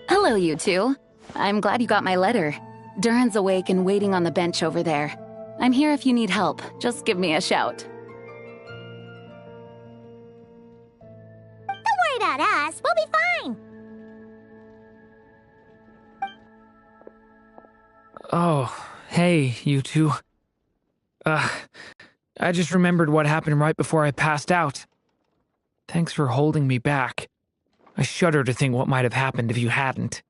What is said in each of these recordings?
Hello, you two. I'm glad you got my letter. Duran's awake and waiting on the bench over there. I'm here if you need help. Just give me a shout. Don't worry about us. We'll be fine. Oh, hey, you two. I just remembered what happened right before I passed out. Thanks for holding me back. I shudder to think what might have happened if you hadn't.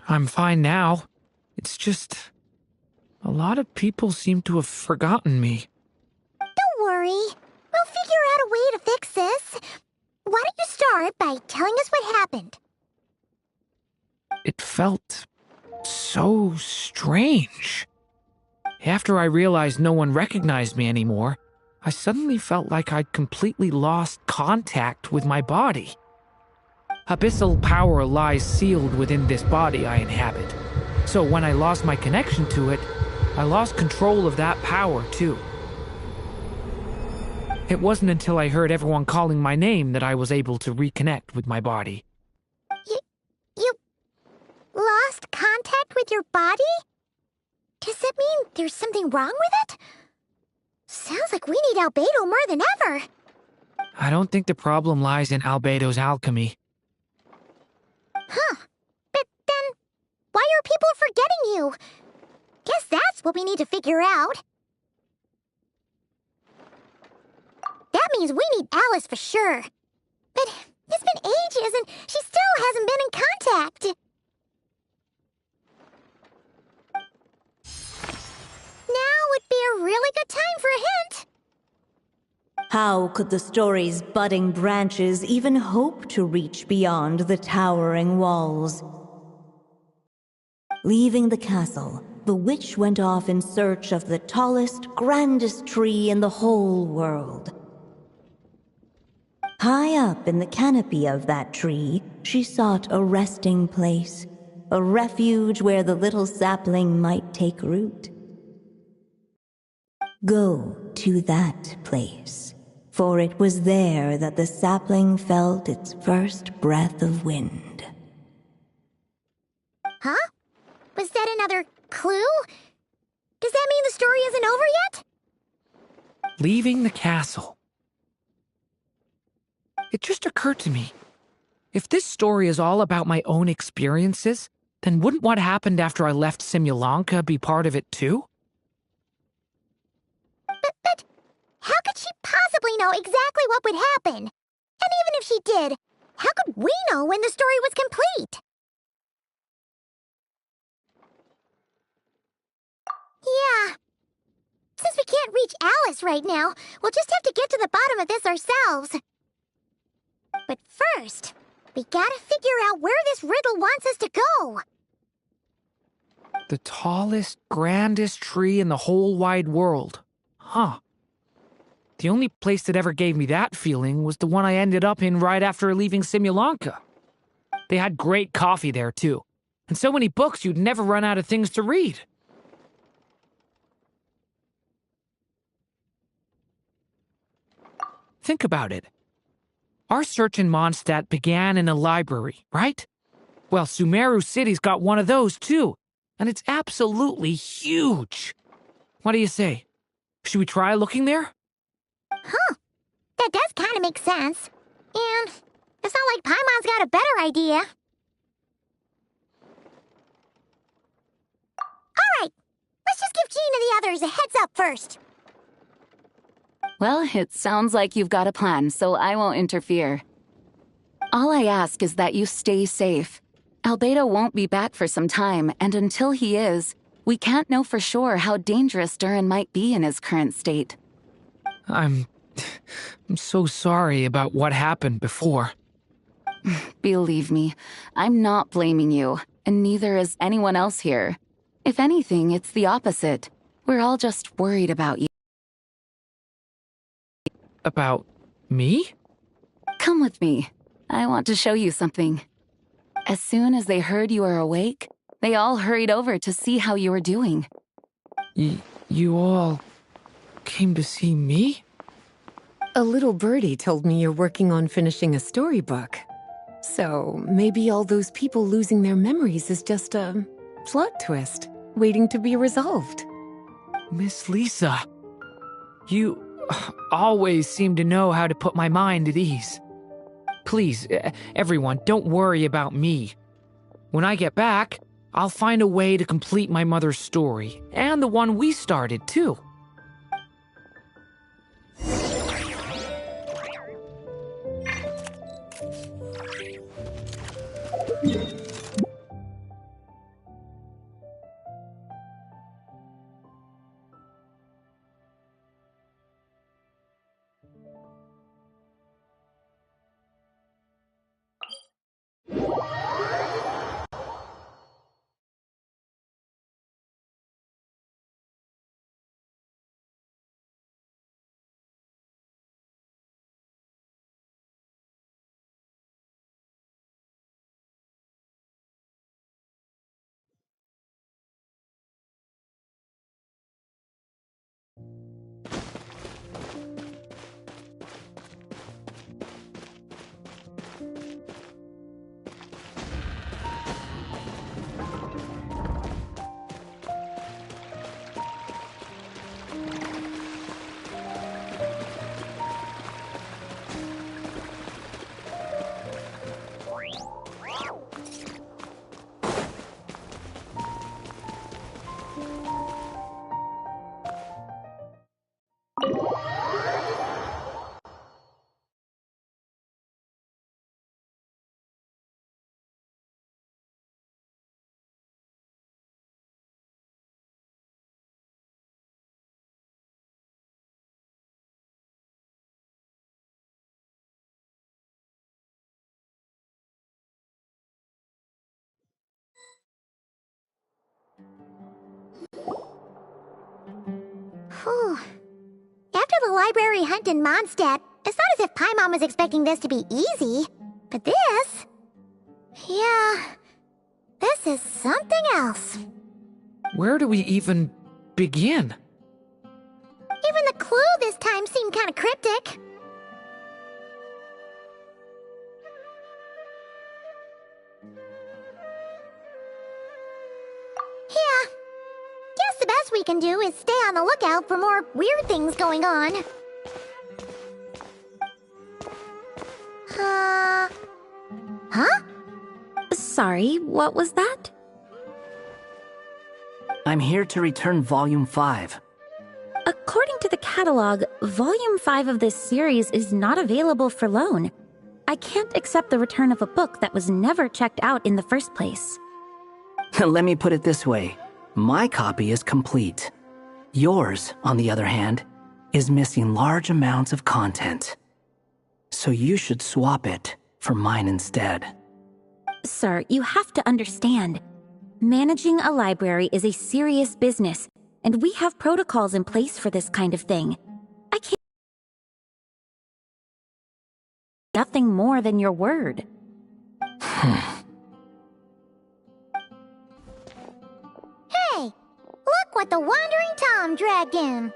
I'm fine now. It's just... a lot of people seem to have forgotten me. Don't worry. We'll figure out a way to fix this. Why don't you start by telling us what happened? It felt so strange. After I realized no one recognized me anymore, I suddenly felt like I'd completely lost contact with my body. Abyssal power lies sealed within this body I inhabit. So when I lost my connection to it, I lost control of that power too. It wasn't until I heard everyone calling my name that I was able to reconnect with my body. You lost contact with your body? Does that mean there's something wrong with it? Sounds like we need Albedo more than ever. I don't think the problem lies in Albedo's alchemy. Huh. But then, why are people forgetting you? Guess that's what we need to figure out. That means we need Alice for sure. But it's been ages and she still hasn't been in contact. Now would be a really good time for a hint. How could the story's budding branches even hope to reach beyond the towering walls? Leaving the castle, the witch went off in search of the tallest, grandest tree in the whole world. High up in the canopy of that tree, she sought a resting place, a refuge where the little sapling might take root. Go to that place, for it was there that the sapling felt its first breath of wind. Huh? Was that another clue? Does that mean the story isn't over yet? Leaving the castle. It just occurred to me. If this story is all about my own experiences, then wouldn't what happened after I left Simulanka be part of it too? But how could she possibly know exactly what would happen? And even if she did, how could we know when the story was complete? Yeah. Since we can't reach Alice right now, we'll just have to get to the bottom of this ourselves. But first, we gotta figure out where this riddle wants us to go. The tallest, grandest tree in the whole wide world. Huh. The only place that ever gave me that feeling was the one I ended up in right after leaving Simulanka. They had great coffee there, too, and so many books you'd never run out of things to read. Think about it. Our search in Mondstadt began in a library, right? Well, Sumeru City's got one of those, too, and it's absolutely huge. What do you say? Should we try looking there? Huh. That does kind of make sense. And it's not like Paimon's got a better idea. Alright, let's just give Jean and the others a heads up first. Well, it sounds like you've got a plan, so I won't interfere. All I ask is that you stay safe. Albedo won't be back for some time, and until he is, we can't know for sure how dangerous Duran might be in his current state. I'm so sorry about what happened before. Believe me, I'm not blaming you, and neither is anyone else here. If anything, it's the opposite. We're all just worried about you. About me? Come with me. I want to show you something. As soon as they heard you were awake, they all hurried over to see how you were doing. You all came to see me? A little birdie told me you're working on finishing a storybook. So maybe all those people losing their memories is just a plot twist waiting to be resolved. Miss Lisa, you always seem to know how to put my mind at ease. Please, everyone, don't worry about me. When I get back, I'll find a way to complete my mother's story, and the one we started, too. Whew. After the library hunt in Mondstadt, it's not as if Paimon was expecting this to be easy. But this... yeah... this is something else. Where do we even begin? Even the clue this time seemed kind of cryptic. Yeah. Guess the best we can do is stay on the lookout for more weird things going on. Huh? Sorry, what was that? I'm here to return Volume 5. According to the catalog, Volume 5 of this series is not available for loan. I can't accept the return of a book that was never checked out in the first place. Let me put it this way. My copy is complete. Yours, on the other hand, is missing large amounts of content. So you should swap it for mine instead. Sir, you have to understand. Managing a library is a serious business, and we have protocols in place for this kind of thing. nothing more than your word. Hey, look what the Wandering Tom dragged in.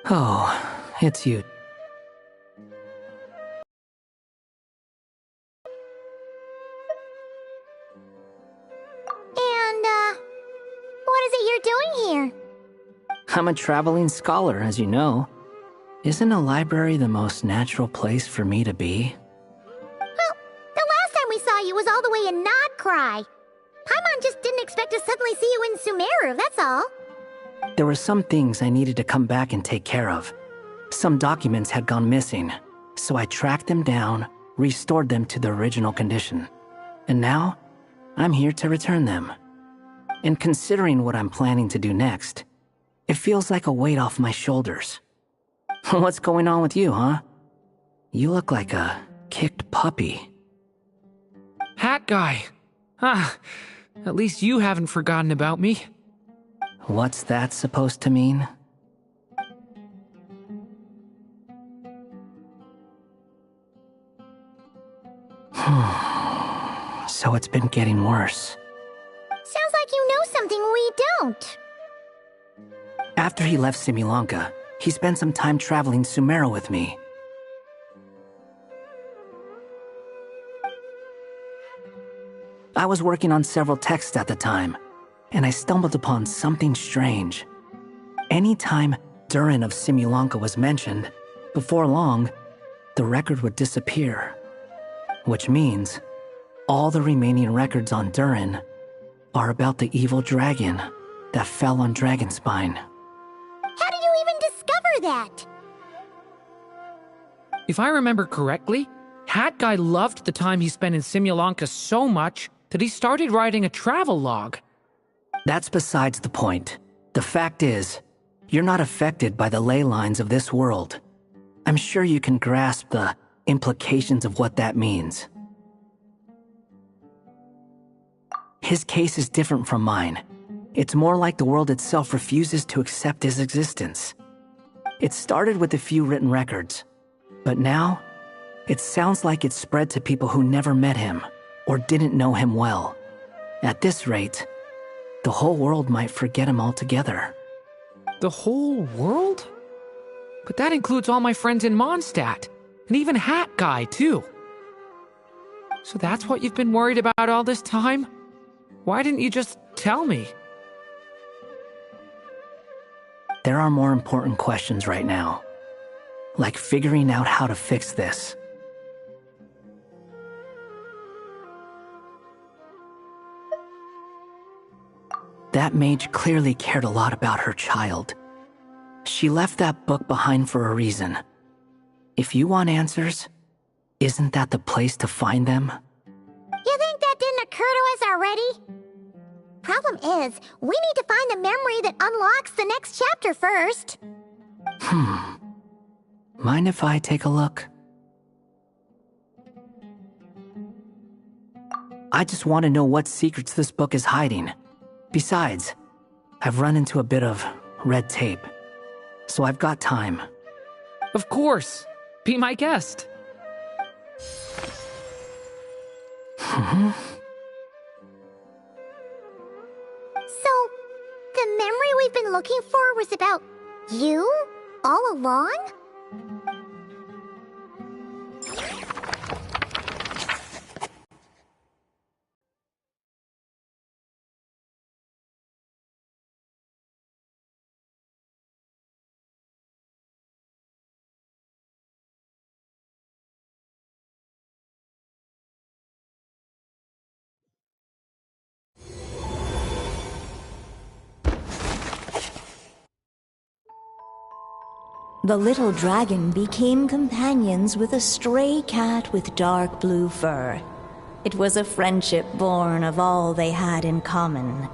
Oh, it's you. And, what is it you're doing here? I'm a traveling scholar, as you know. Isn't a library the most natural place for me to be? Well, the last time we saw you was all the way in Nodcry. Paimon just didn't expect to suddenly see you in Sumeru, that's all. There were some things I needed to come back and take care of. Some documents had gone missing, so I tracked them down, restored them to their original condition. And now, I'm here to return them. And considering what I'm planning to do next, it feels like a weight off my shoulders. What's going on with you, huh? You look like a kicked puppy. Hat guy. Ah, at least you haven't forgotten about me. What's that supposed to mean? So it's been getting worse. Sounds like you know something we don't. After he left Simulanka, he spent some time traveling Sumeru with me. I was working on several texts at the time, and I stumbled upon something strange. Anytime Durin of Simulanka was mentioned, before long, the record would disappear. Which means, all the remaining records on Durin are about the evil dragon that fell on Dragonspine. How did you even discover that? If I remember correctly, Hat Guy loved the time he spent in Simulanka so much that he started writing a travel log. That's besides the point. The fact is, you're not affected by the ley lines of this world. I'm sure you can grasp the implications of what that means. His case is different from mine. It's more like the world itself refuses to accept his existence. It started with a few written records, but now, it sounds like it's spread to people who never met him or didn't know him well. At this rate, the whole world might forget him altogether. The whole world? But that includes all my friends in Mondstadt, and even Hat Guy, too. So that's what you've been worried about all this time? Why didn't you just tell me? There are more important questions right now, like figuring out how to fix this. That mage clearly cared a lot about her child. She left that book behind for a reason. If you want answers, isn't that the place to find them? You think that didn't occur to us already? Problem is, we need to find the memory that unlocks the next chapter first. Mind if I take a look? I just want to know what secrets this book is hiding. Besides, I've run into a bit of red tape, so I've got time. Of course. Be my guest. So, the memory we've been looking for was about you? All along? The little dragon became companions with a stray cat with dark blue fur. It was a friendship born of all they had in common.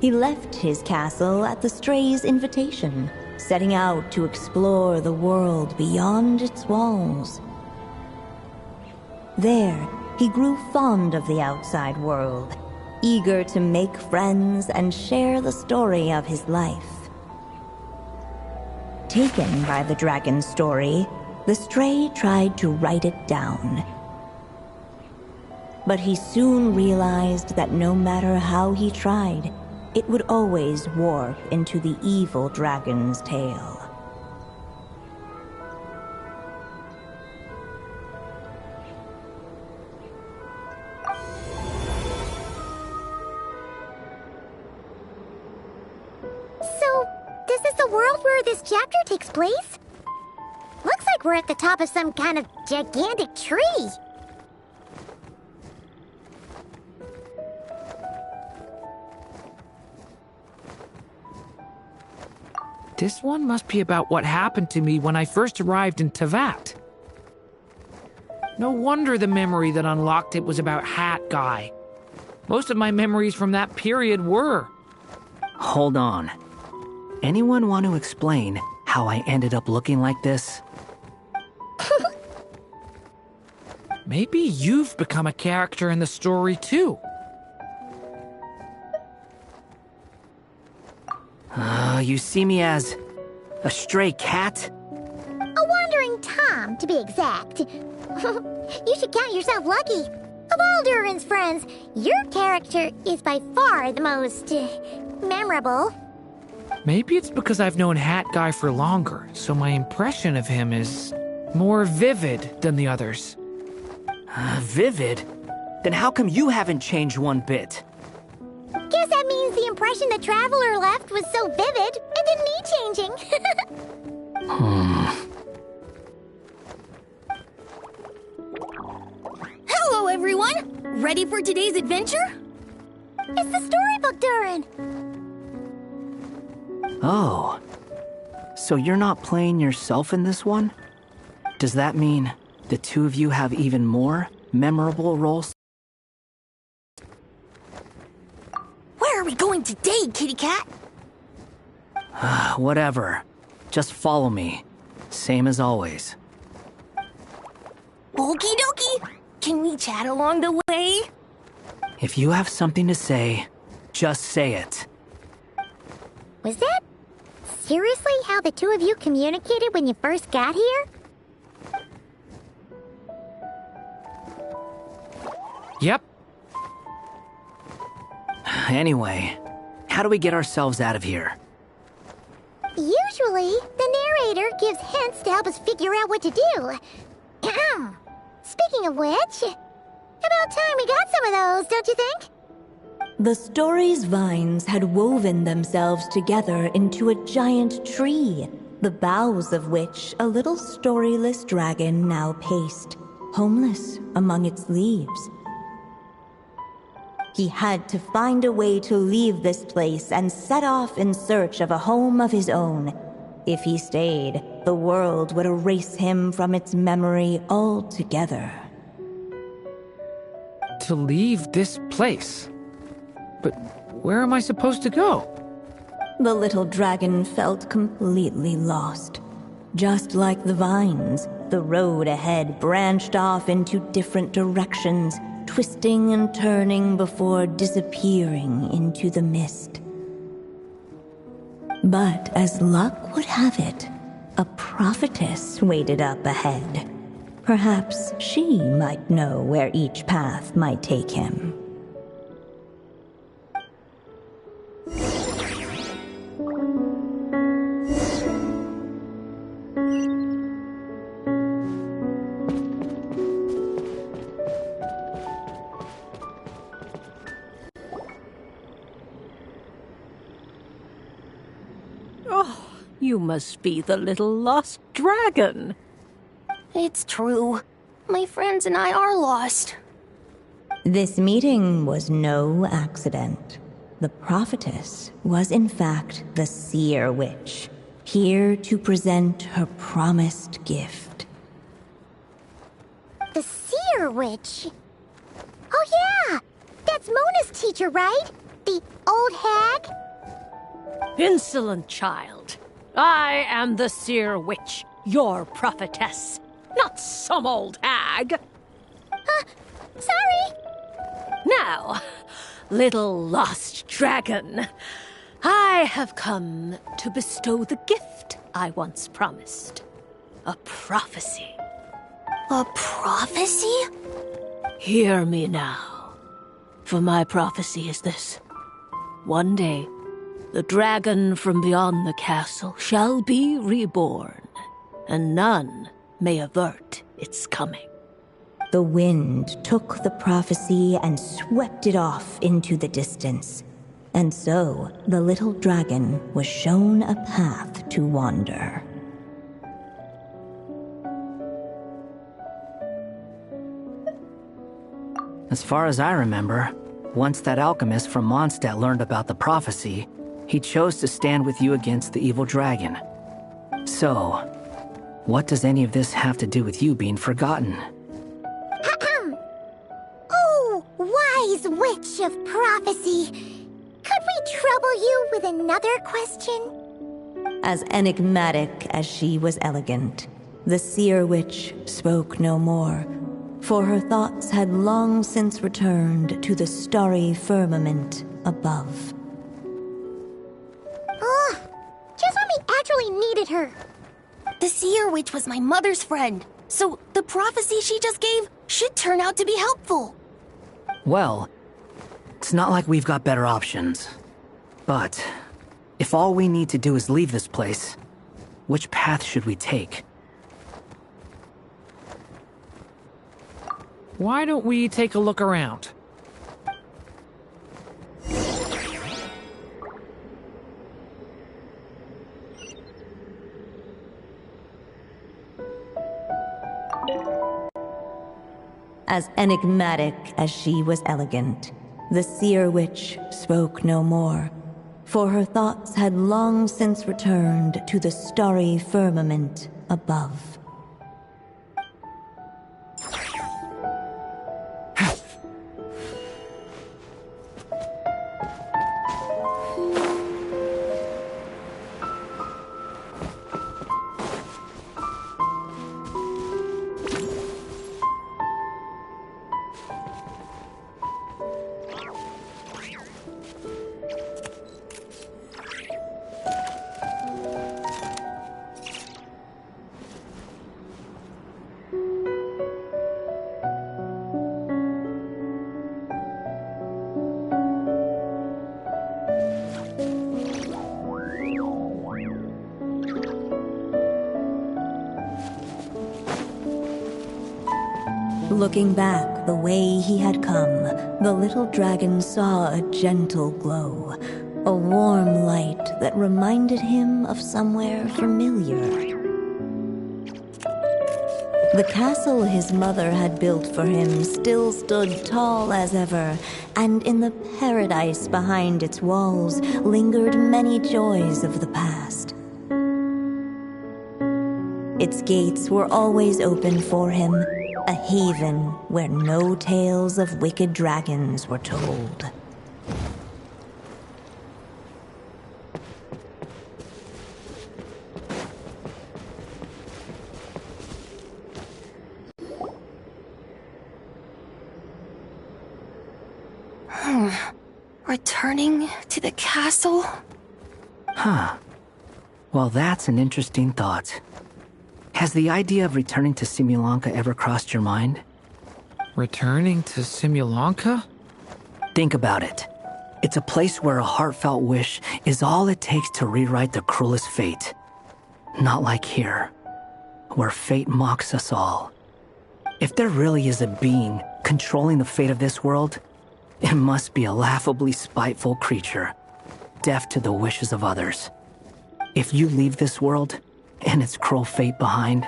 He left his castle at the stray's invitation, setting out to explore the world beyond its walls. There, he grew fond of the outside world, eager to make friends and share the story of his life. Taken by the dragon's story, The stray tried to write it down. But he soon realized that no matter how he tried, it would always warp into the evil dragon's tale. So, this is the world where this chapter takes place? Looks like we're at the top of some kind of gigantic tree. This one must be about what happened to me when I first arrived in Teyvat. No wonder the memory that unlocked it was about Hat Guy. Most of my memories from that period were. Hold on. Anyone want to explain how I ended up looking like this? Maybe you've become a character in the story too. You see me as a stray cat? A wandering Tom, to be exact. You should count yourself lucky. Of all Durin's friends, your character is by far the most memorable. Maybe it's because I've known Hat Guy for longer, so my impression of him is more vivid than the others. Vivid? Then how come you haven't changed one bit? Guess that means the impression the Traveler left was so vivid, it didn't need changing. Hello, everyone! Ready for today's adventure? It's the storybook, Durin. Oh. So you're not playing yourself in this one? Does that mean the two of you have even more memorable roles? Where are we going today, kitty cat? Whatever. Just follow me. Same as always. Okie dokie! Can we chat along the way? If you have something to say, just say it. Was that seriously how the two of you communicated when you first got here? Yep. Anyway, how do we get ourselves out of here? Usually, the narrator gives hints to help us figure out what to do. Speaking of which, about time we got some of those, don't you think? The story's vines had woven themselves together into a giant tree, the boughs of which a little storyless dragon now paced, homeless among its leaves. He had to find a way to leave this place and set off in search of a home of his own. If he stayed, the world would erase him from its memory altogether. To leave this place. But where am I supposed to go? The little dragon felt completely lost. Just like the vines, the road ahead branched off into different directions, twisting and turning before disappearing into the mist. But as luck would have it, a prophetess waited up ahead. Perhaps she might know where each path might take him. You must be the little lost dragon. It's true. My friends and I are lost. This meeting was no accident. The prophetess was in fact the seer witch, here to present her promised gift. The seer witch? Oh yeah! That's Mona's teacher, right? The old hag? Insolent child. I am the seer witch, your prophetess, not some old hag. Sorry! Now, little lost dragon, I have come to bestow the gift I once promised. a prophecy. A prophecy? Hear me now, for my prophecy is this. One day, the dragon from beyond the castle shall be reborn, and none may avert its coming. The wind took the prophecy and swept it off into the distance. And so, the little dragon was shown a path to wander. As far as I remember, once that alchemist from Mondstadt learned about the prophecy, he chose to stand with you against the evil dragon. So, what does any of this have to do with you being forgotten? Oh, wise witch of prophecy! Could we trouble you with another question? As enigmatic as she was elegant, the seer witch spoke no more, for her thoughts had long since returned to the starry firmament above. Just when we actually needed her. The Seer Witch was my mother's friend, so the prophecy she just gave should turn out to be helpful. Well, it's not like we've got better options. But, if all we need to do is leave this place, which path should we take? Why don't we take a look around? As enigmatic as she was elegant, the seer witch spoke no more, for her thoughts had long since returned to the starry firmament above. Looking back the way he had come, the little dragon saw a gentle glow, a warm light that reminded him of somewhere familiar. The castle his mother had built for him still stood tall as ever, and in the paradise behind its walls lingered many joys of the past. Its gates were always open for him, a haven where no tales of wicked dragons were told. Returning to the castle? Huh. Well, that's an interesting thought. Has the idea of returning to Simulanka ever crossed your mind? Returning to Simulanka? Think about it. It's a place where a heartfelt wish is all it takes to rewrite the cruelest fate. Not like here, where fate mocks us all. If there really is a being controlling the fate of this world, it must be a laughably spiteful creature, deaf to the wishes of others. If you leave this world and its cruel fate behind,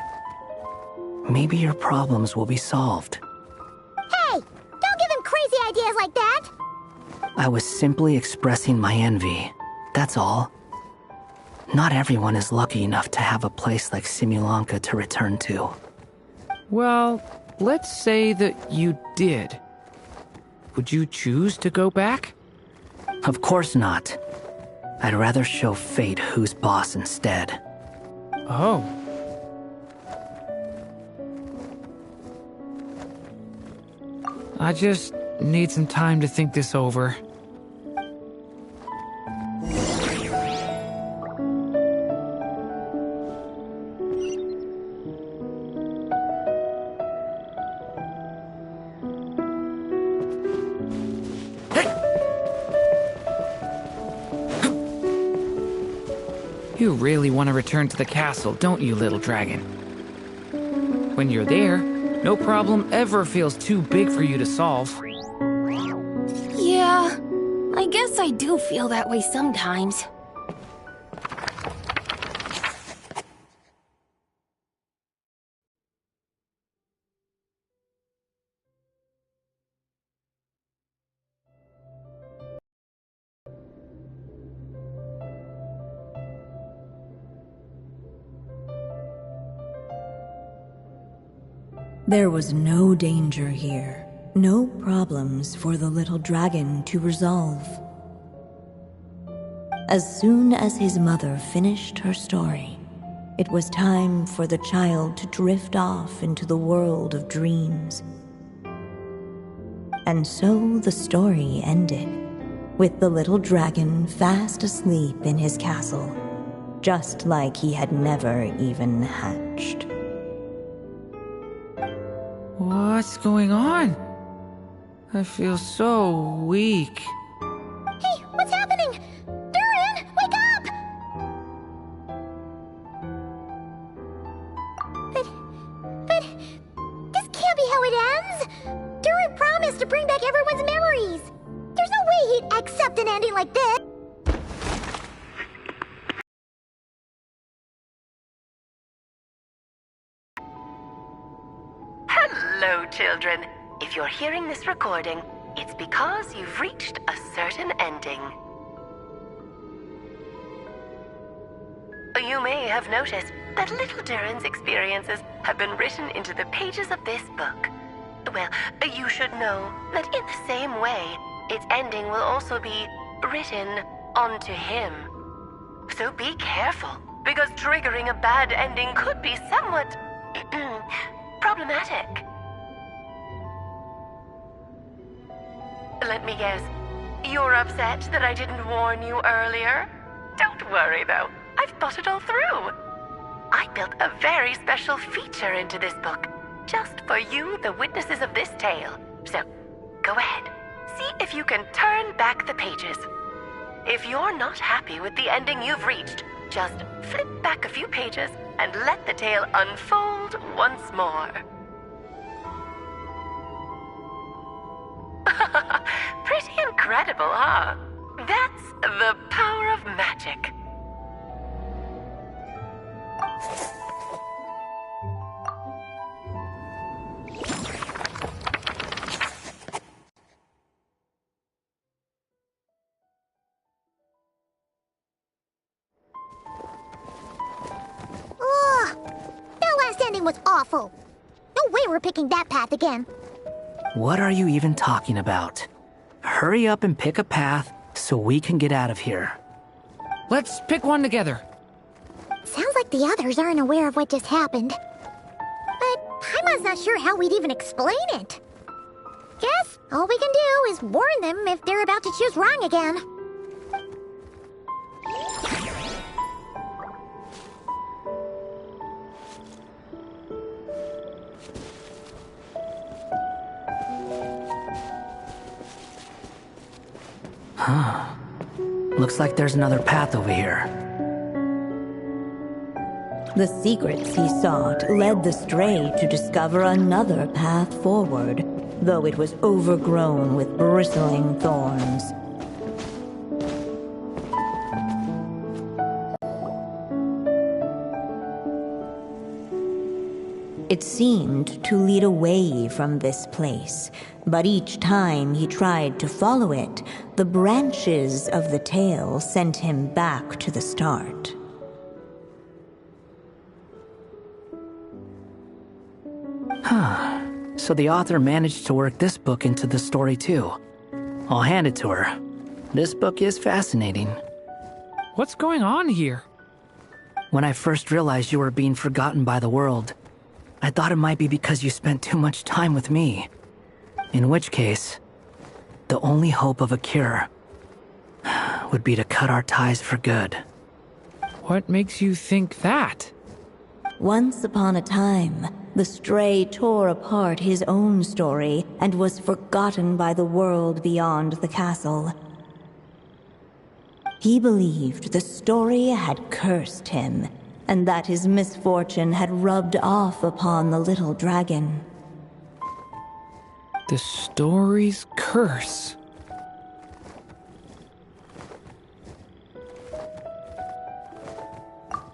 maybe your problems will be solved. Hey! Don't give him crazy ideas like that! I was simply expressing my envy, that's all. Not everyone is lucky enough to have a place like Simulanka to return to. Well, let's say that you did. Would you choose to go back? Of course not. I'd rather show fate who's boss instead. Oh. I just need some time to think this over. You really want to return to the castle, don't you, little dragon? When you're there, no problem ever feels too big for you to solve. Yeah, I guess I do feel that way sometimes. There was no danger here, no problems for the little dragon to resolve. As soon as his mother finished her story, it was time for the child to drift off into the world of dreams. And so the story ended, with the little dragon fast asleep in his castle, just like he had never even hatched. What's going on? I feel so weak. Hey, what's happening? Durin, wake up! But this can't be how it ends. Durin promised to bring back everyone's memories. There's no way he'd accept an ending like this. Hello, children. If you're hearing this recording, it's because you've reached a certain ending. You may have noticed that little Durin's experiences have been written into the pages of this book. Well, you should know that in the same way, its ending will also be written onto him. So be careful, because triggering a bad ending could be somewhat problematic. Let me guess, you're upset that I didn't warn you earlier? Don't worry though, I've thought it all through. I built a very special feature into this book, just for you, the witnesses of this tale. So, go ahead, see if you can turn back the pages. If you're not happy with the ending you've reached, just flip back a few pages and let the tale unfold once more. Pretty incredible, huh? That's the power of magic. Ugh, that last ending was awful. No way we're picking that path again. What are you even talking about? Hurry up and pick a path so we can get out of here. Let's pick one together. Sounds like the others aren't aware of what just happened. But Paimon's not sure how we'd even explain it. Guess all we can do is warn them if they're about to choose wrong again. Looks like there's another path over here. The secrets he sought led the stray to discover another path forward, though it was overgrown with bristling thorns. It seemed to lead away from this place, but each time he tried to follow it, the branches of the tale sent him back to the start. So the author managed to work this book into the story too. I'll hand it to her. This book is fascinating. What's going on here? When I first realized you were being forgotten by the world, I thought it might be because you spent too much time with me. In which case, the only hope of a cure would be to cut our ties for good. What makes you think that? Once upon a time, the stray tore apart his own story and was forgotten by the world beyond the castle. He believed the story had cursed him, and that his misfortune had rubbed off upon the little dragon. The story's curse.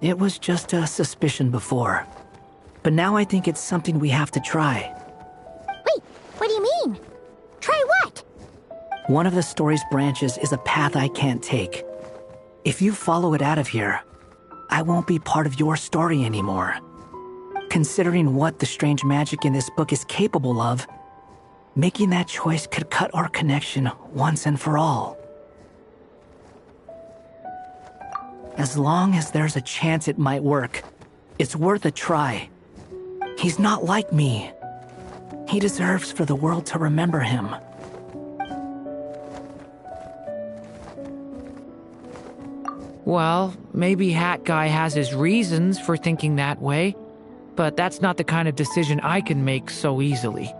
It was just a suspicion before. But now I think it's something we have to try. Wait, what do you mean? Try what? One of the story's branches is a path I can't take. If you follow it out of here, I won't be part of your story anymore. Considering what the strange magic in this book is capable of, making that choice could cut our connection once and for all. As long as there's a chance it might work, it's worth a try. He's not like me. He deserves for the world to remember him. Well, maybe Hat Guy has his reasons for thinking that way, but that's not the kind of decision I can make so easily.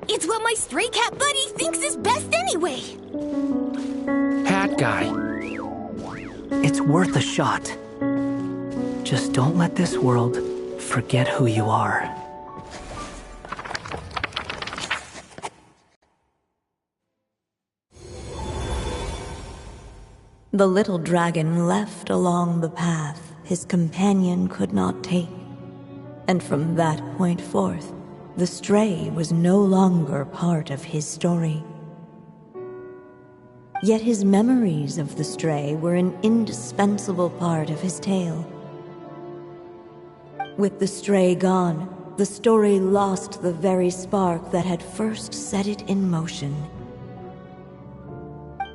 It's what my stray cat buddy thinks is best anyway. Hat Guy. It's worth a shot. Just don't let this world forget who you are. The little dragon left along the path his companion could not take, and from that point forth, the stray was no longer part of his story. Yet his memories of the stray were an indispensable part of his tale. With the stray gone, the story lost the very spark that had first set it in motion.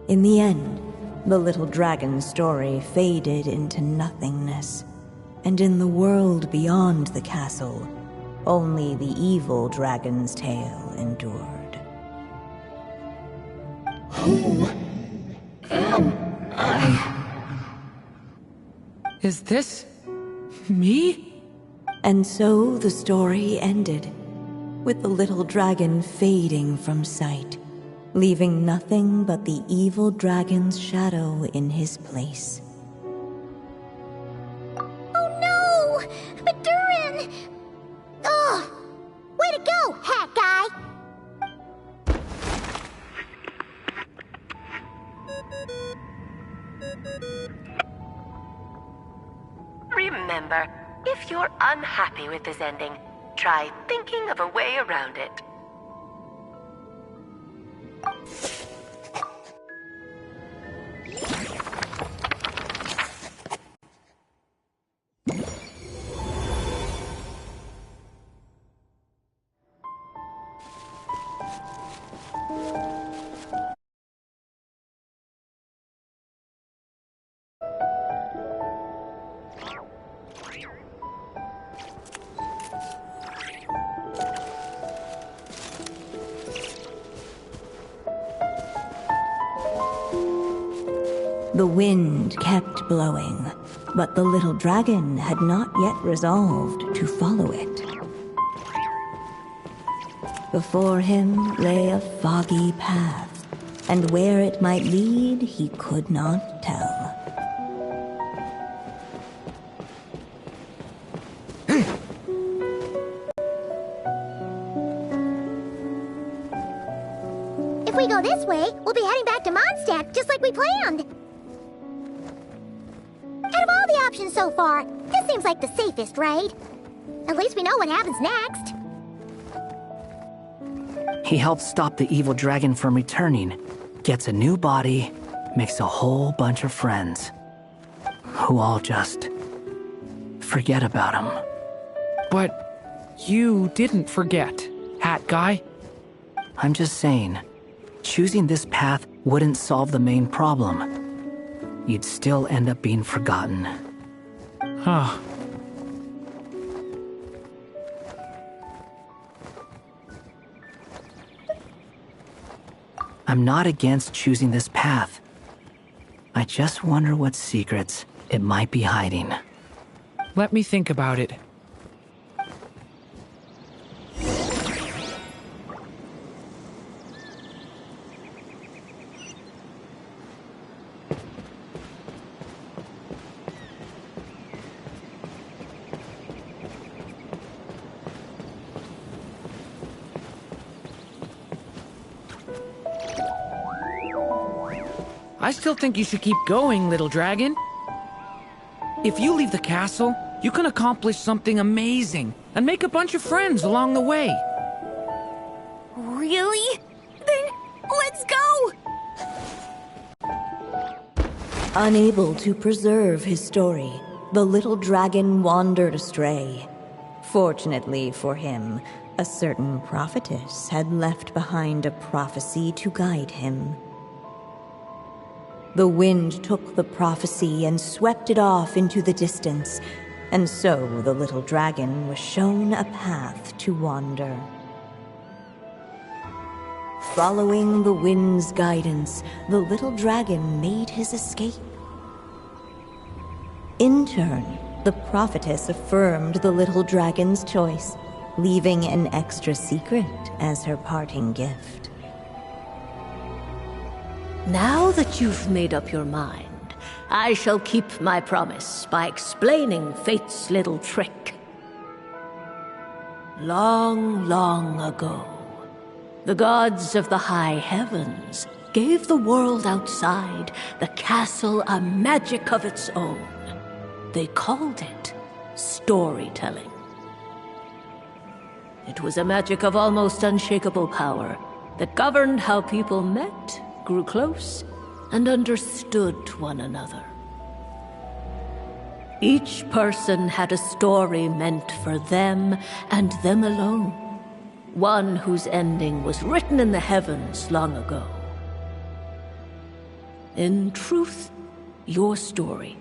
In the end, the little dragon's story faded into nothingness, and in the world beyond the castle, only the evil dragon's tale endured. Who am I? Is this me? And so the story ended, with the little dragon fading from sight, leaving nothing but the evil dragon's shadow in his place. Oh no! Madurin! Ugh! Way to go, Hat Guy! Remember, if you're unhappy with this ending, try thinking of a way around it. The wind kept blowing, but the little dragon had not yet resolved to follow it. Before him lay a foggy path, and where it might lead he could not tell. If we go this way, we'll be heading back to Mondstadt, just like we planned. Out of all the options so far, this seems like the safest, right? At least we know what happens next. He helps stop the evil dragon from returning, gets a new body, makes a whole bunch of friends, who all just forget about him. But you didn't forget, Hat Guy. I'm just saying, choosing this path wouldn't solve the main problem. You'd still end up being forgotten. Huh. I'm not against choosing this path. I just wonder what secrets it might be hiding. Let me think about it. I still think you should keep going, little dragon. If you leave the castle, you can accomplish something amazing and make a bunch of friends along the way. Really? Then let's go! Unable to preserve his story, the little dragon wandered astray. Fortunately for him, a certain prophetess had left behind a prophecy to guide him. The wind took the prophecy and swept it off into the distance, and so the little dragon was shown a path to wander. Following the wind's guidance, the little dragon made his escape. In turn, the prophetess affirmed the little dragon's choice, leaving an extra secret as her parting gift. Now that you've made up your mind, I shall keep my promise by explaining Fate's little trick. Long, long ago, the gods of the high heavens gave the world outside the castle a magic of its own. They called it storytelling. It was a magic of almost unshakable power that governed how people met, grew close, and understood one another. Each person had a story meant for them and them alone, one whose ending was written in the heavens long ago. In truth, your story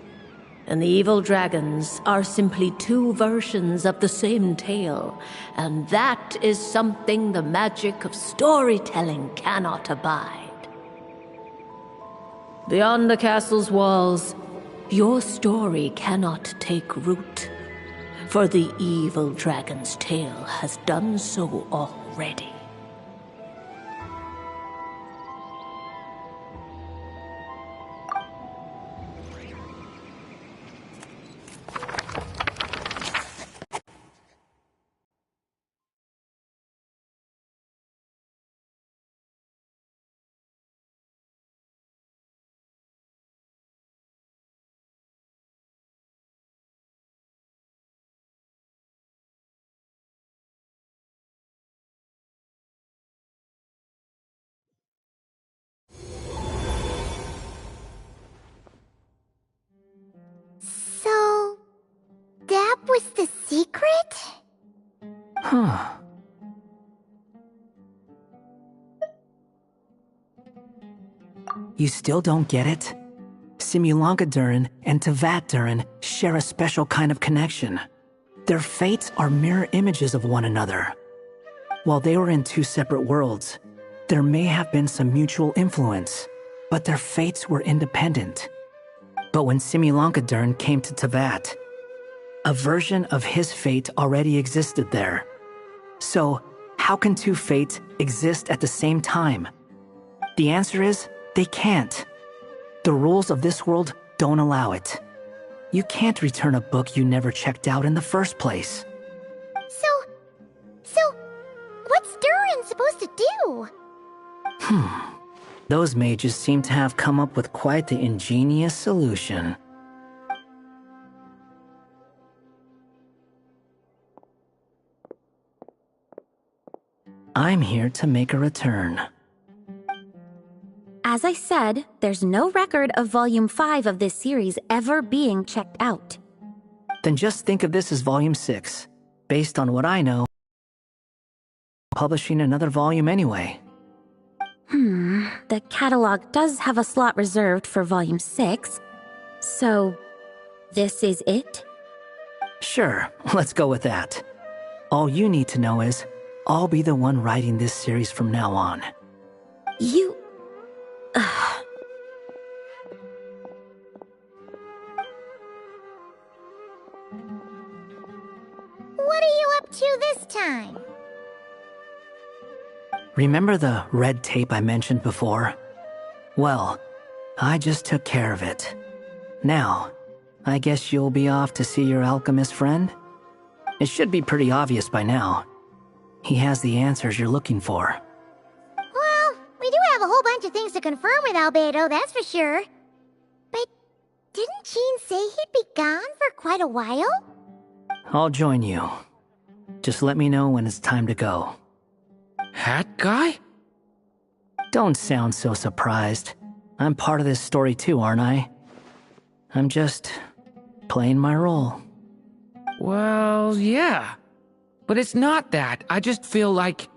and the evil dragons are simply two versions of the same tale, and that is something the magic of storytelling cannot abide. Beyond the castle's walls, your story cannot take root, for the evil dragon's tale has done so already. So, that was the secret? Huh. You still don't get it? Simulanka Durin and Teyvat Durin share a special kind of connection. Their fates are mirror images of one another. While they were in two separate worlds, there may have been some mutual influence, but their fates were independent. But when Simulanka Durin came to Teyvat, a version of his fate already existed there. So, how can two fates exist at the same time? The answer is, they can't. The rules of this world don't allow it. You can't return a book you never checked out in the first place. So, what's Durin supposed to do? Those mages seem to have come up with quite the ingenious solution. I'm here to make a return. As I said, there's no record of Volume 5 of this series ever being checked out. Then just think of this as Volume 6. Based on what I know, publishing another volume anyway. The catalog does have a slot reserved for Volume 6. So, this is it? Sure, let's go with that. All you need to know is, I'll be the one writing this series from now on. You... up to this time? Remember the red tape I mentioned before? Well, I just took care of it. Now, I guess you'll be off to see your alchemist friend? It should be pretty obvious by now. He has the answers you're looking for. Well, we do have a whole bunch of things to confirm with Albedo, that's for sure. But didn't Jean say he'd be gone for quite a while? I'll join you. Just let me know when it's time to go. Hat guy? Don't sound so surprised. I'm part of this story too, aren't I? I'm just playing my role. Well, yeah. But it's not that. I just feel like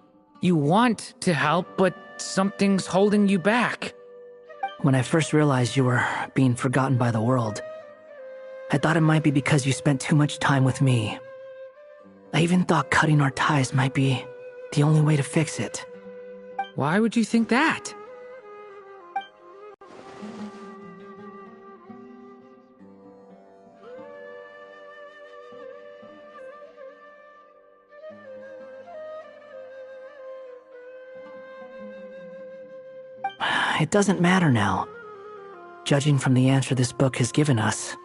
you want to help, but something's holding you back. When I first realized you were being forgotten by the world, I thought it might be because you spent too much time with me. I even thought cutting our ties might be the only way to fix it. Why would you think that? It doesn't matter now. Judging from the answer this book has given us,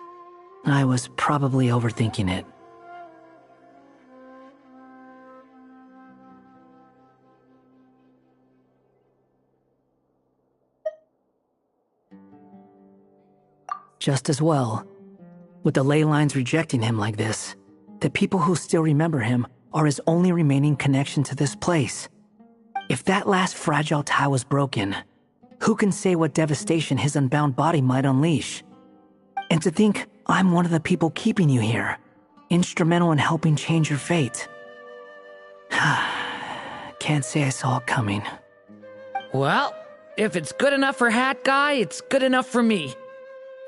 I was probably overthinking it. Just as well. With the ley lines rejecting him like this, the people who still remember him are his only remaining connection to this place. If that last fragile tie was broken, who can say what devastation his unbound body might unleash? And to think I'm one of the people keeping you here, instrumental in helping change your fate. Can't say I saw it coming. Well, if it's good enough for Hat Guy, it's good enough for me.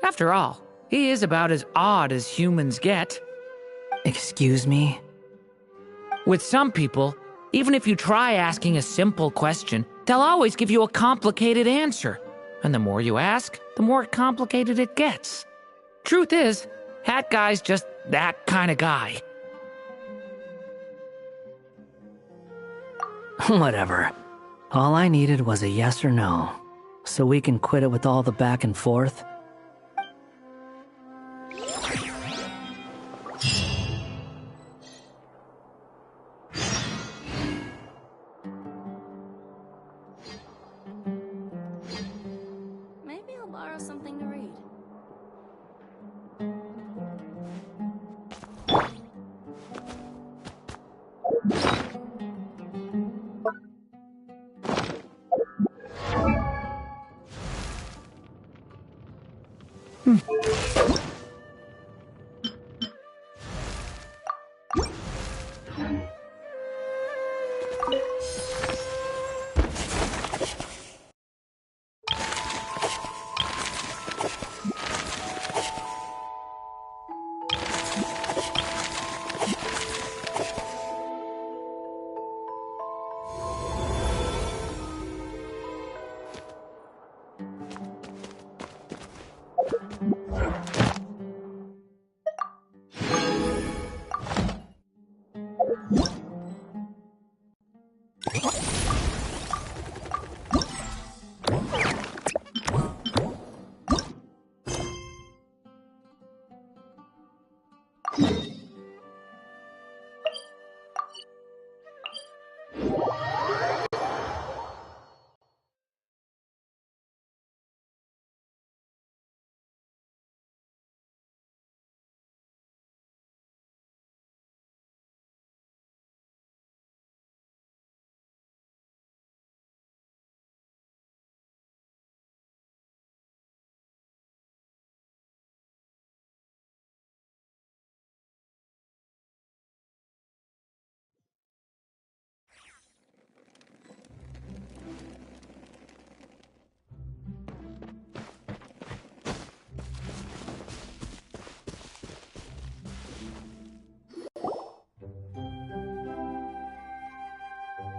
After all, he is about as odd as humans get. Excuse me? With some people, even if you try asking a simple question, they'll always give you a complicated answer. And the more you ask, the more complicated it gets. Truth is, Hat Guy's just that kind of guy. Whatever. All I needed was a yes or no, so we can quit it with all the back and forth. Maybe I'll borrow something to read.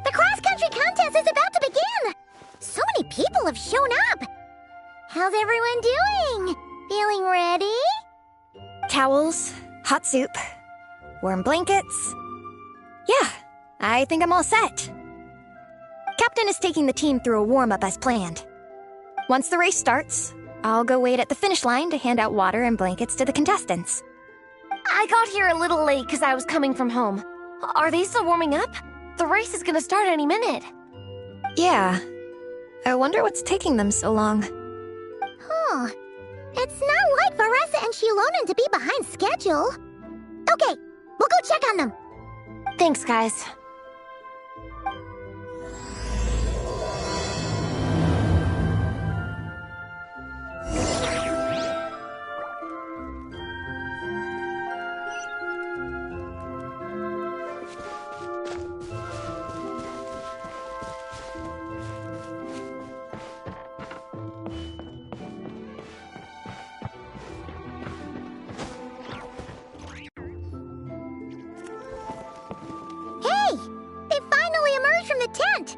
The cross-country contest is about to begin! So many people have shown up! How's everyone doing? Feeling ready? Towels, hot soup, warm blankets. Yeah, I think I'm all set. Captain is taking the team through a warm-up as planned. Once the race starts, I'll go wait at the finish line to hand out water and blankets to the contestants. I got here a little late because I was coming from home. Are they still warming up? The race is gonna start any minute. Yeah. I wonder what's taking them so long. Huh. It's not like Veressa and Shilonen to be behind schedule. Okay, we'll go check on them. Thanks, guys. Hey! They finally emerged from the tent!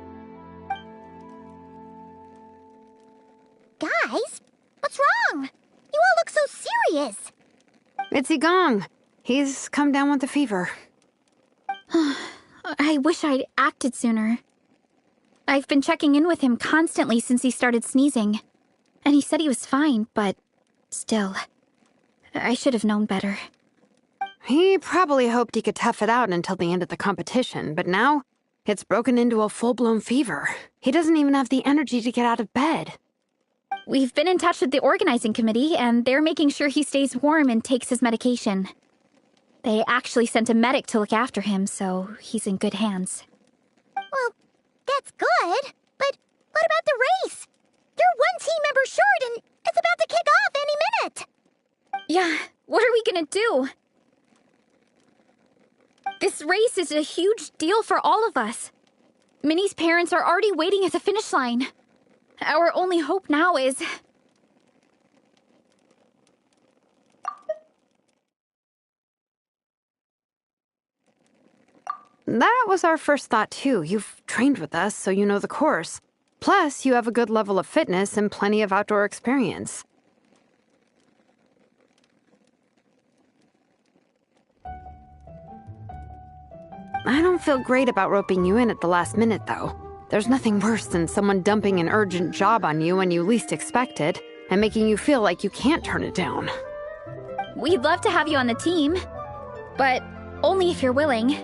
Guys, what's wrong? You all look so serious. It's Igong. He's come down with the fever. I wish I'd acted sooner. I've been checking in with him constantly since he started sneezing. And he said he was fine, but still, I should have known better. He probably hoped he could tough it out until the end of the competition, but now it's broken into a full-blown fever. He doesn't even have the energy to get out of bed. We've been in touch with the organizing committee, and they're making sure he stays warm and takes his medication. They actually sent a medic to look after him, so he's in good hands. Well, that's good, but what about the race? You're one team member short and it's about to kick off any minute. Yeah, what are we gonna do? This race is a huge deal for all of us. Minnie's parents are already waiting at the finish line. Our only hope now is... That was our first thought, too. You've trained with us, so you know the course. Plus, you have a good level of fitness and plenty of outdoor experience. I don't feel great about roping you in at the last minute, though. There's nothing worse than someone dumping an urgent job on you when you least expect it, and making you feel like you can't turn it down. We'd love to have you on the team, but only if you're willing.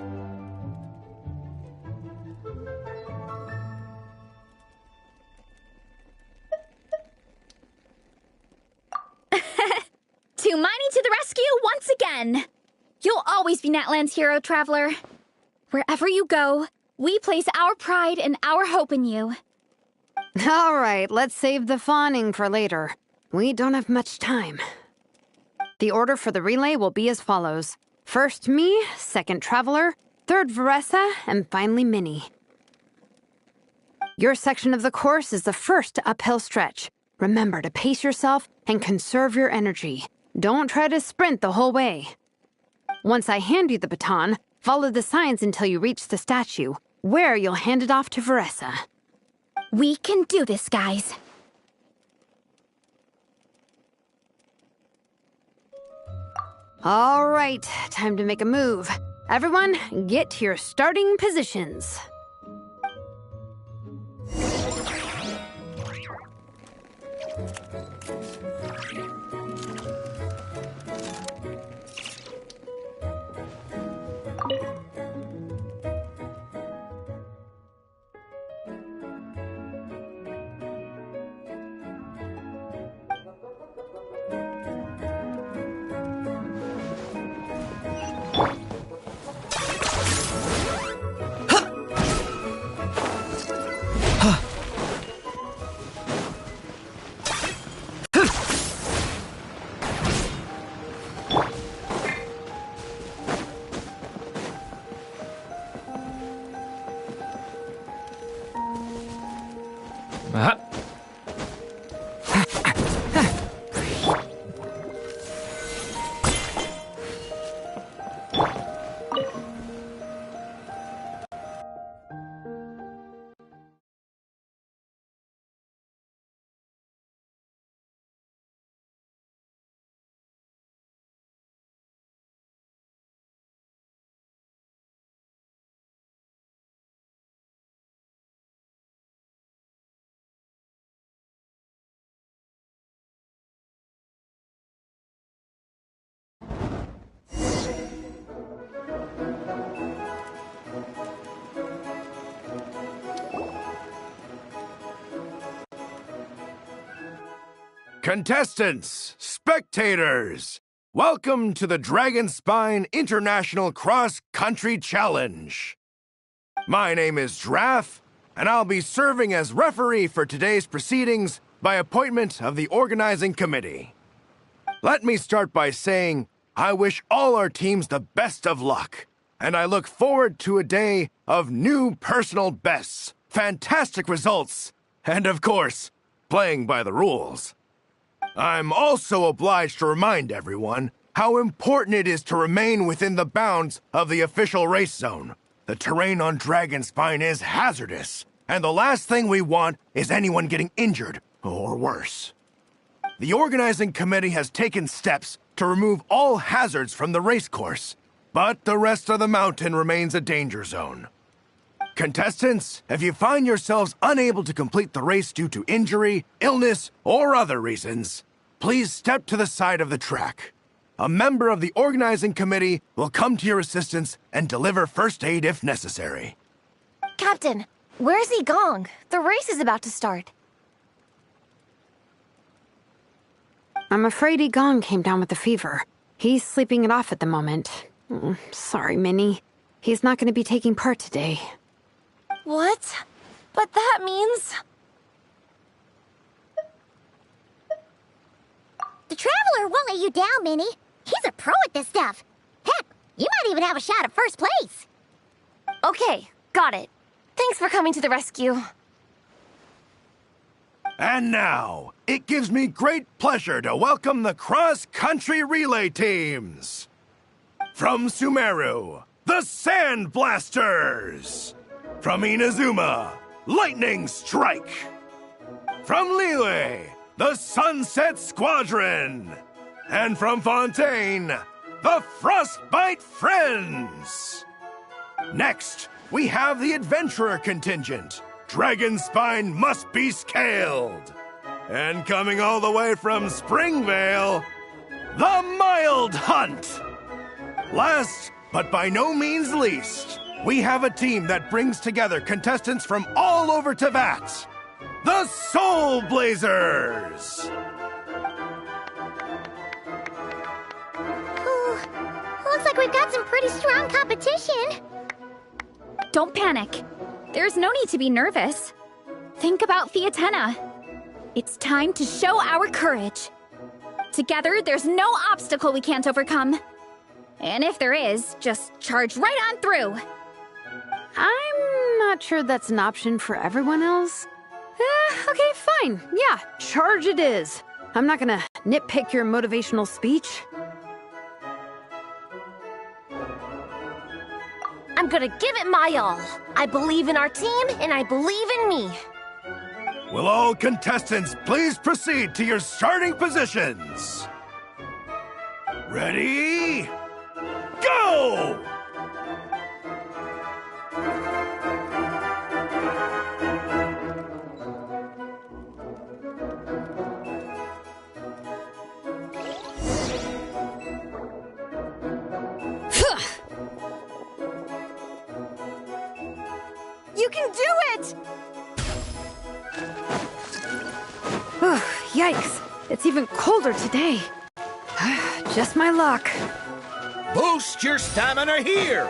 Tumaini to the rescue once again! You'll always be Natlan's hero, Traveler. Wherever you go, we place our pride and our hope in you. All right, let's save the fawning for later. We don't have much time. The order for the relay will be as follows. First me, second Traveler, third Veressa, and finally Minnie. Your section of the course is the first uphill stretch. Remember to pace yourself and conserve your energy. Don't try to sprint the whole way. Once I hand you the baton, follow the signs until you reach the statue, where you'll hand it off to Veressa. We can do this, guys. All right, time to make a move. Everyone, get to your starting positions. Contestants, spectators, welcome to the Dragonspine International Cross Country Challenge. My name is Draff, and I'll be serving as referee for today's proceedings by appointment of the organizing committee. Let me start by saying I wish all our teams the best of luck, and I look forward to a day of new personal bests, fantastic results, and of course, playing by the rules. I'm also obliged to remind everyone how important it is to remain within the bounds of the official race zone. The terrain on Dragonspine is hazardous, and the last thing we want is anyone getting injured, or worse. The organizing committee has taken steps to remove all hazards from the race course, but the rest of the mountain remains a danger zone. Contestants, if you find yourselves unable to complete the race due to injury, illness, or other reasons, please step to the side of the track. A member of the organizing committee will come to your assistance and deliver first aid if necessary. Captain, where's Gong? The race is about to start. I'm afraid Gong came down with the fever. He's sleeping it off at the moment. Sorry, Minnie. He's not going to be taking part today. What? But that means... The Traveler won't let you down, Minnie. He's a pro at this stuff. Heck, you might even have a shot at first place. Okay, got it. Thanks for coming to the rescue. And now, it gives me great pleasure to welcome the cross-country relay teams. From Sumeru, the Sand Blasters. From Inazuma, Lightning Strike. From Liyue, the Sunset Squadron. And from Fontaine, the Frostbite Friends. Next, we have the Adventurer contingent. Dragonspine must be scaled. And coming all the way from Springvale, the Mild Hunt. Last, but by no means least, we have a team that brings together contestants from all over Teyvat. The Soul Blazers! Ooh, looks like we've got some pretty strong competition. Don't panic. There's no need to be nervous. Think about Theatena. It's time to show our courage. Together, there's no obstacle we can't overcome. And if there is, just charge right on through. I'm not sure that's an option for everyone else. Okay, fine. Yeah, charge it is. I'm not gonna nitpick your motivational speech. I'm gonna give it my all. I believe in our team, and I believe in me. Will all contestants please proceed to your starting positions? Ready? Go! You can do it! Yikes, it's even colder today. Just my luck. Boost your stamina here!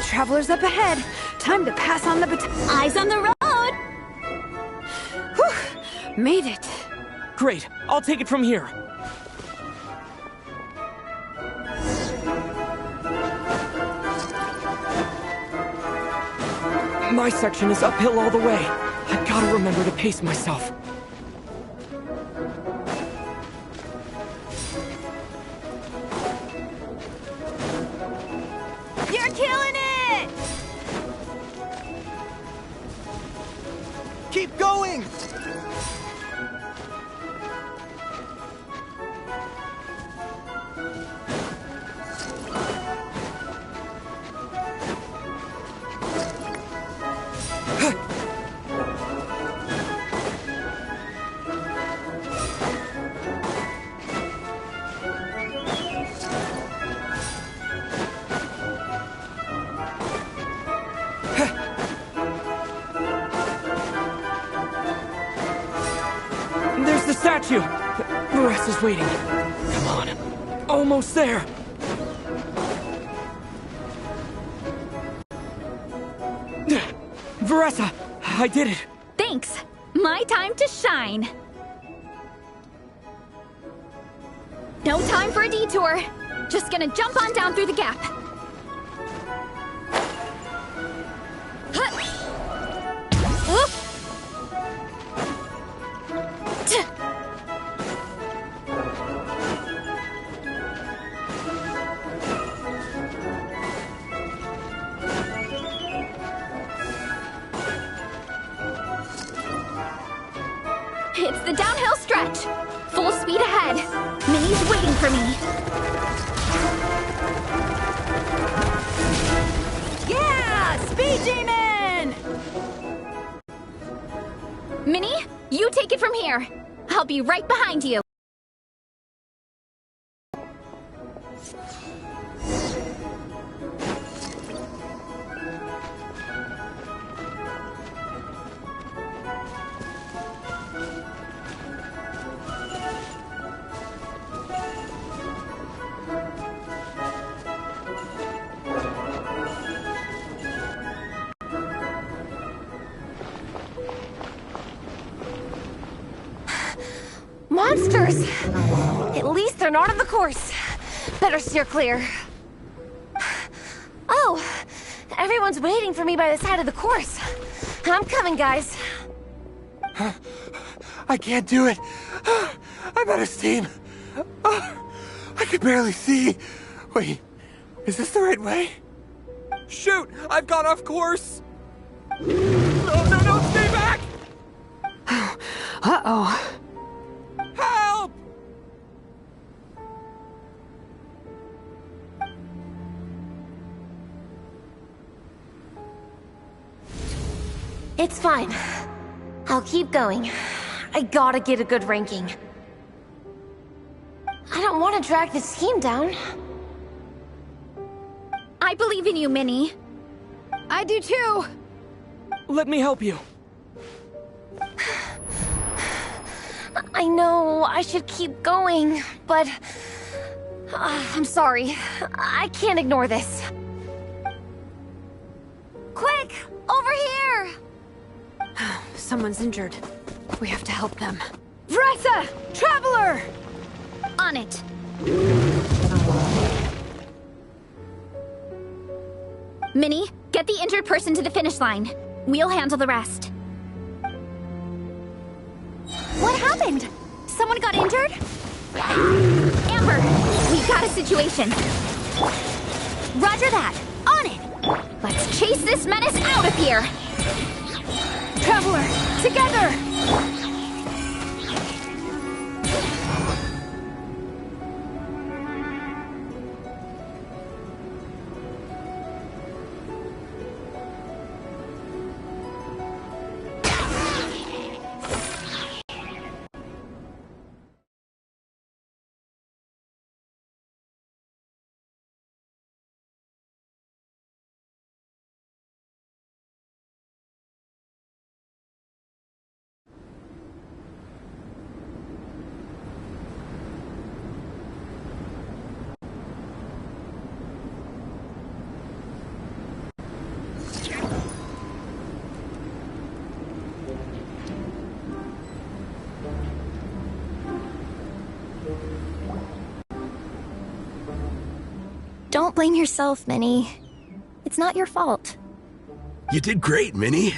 Travelers up ahead. Time to pass on the baton. Eyes on the road! Whew, made it. Great, I'll take it from here. My section is uphill all the way. I gotta remember to pace myself. You're killing it! Keep going! got you! Maressa's waiting. Come on. Almost there! Veressa! I did it! Thanks! My time to shine! No time for a detour! Just gonna jump on down through the gap. Whoop. It's the downhill stretch. Full speed ahead. Minnie's waiting for me. Yeah! Speed Demon! Minnie, you take it from here. I'll be right behind you. Monsters! At least they're not on the course. Better steer clear. Oh, everyone's waiting for me by the side of the course. I'm coming, guys. I can't do it. I'm out of steam. I can barely see. Wait, is this the right way? Shoot! I've gone off course! No, stay back! Uh-oh. Help! It's fine. I'll keep going. I gotta get a good ranking. I don't want to drag this team down. I believe in you, Minnie. I do too. Let me help you. I know I should keep going, but... I'm sorry. I can't ignore this. Quick! Over here! Someone's injured. We have to help them. Veressa! Traveler! On it. Minnie, get the injured person to the finish line. We'll handle the rest. What happened? Someone got injured? Amber, we've got a situation. Roger that. On it. Let's chase this menace out of here. Traveler, together! Don't blame yourself, Minnie. It's not your fault. You did great, Minnie.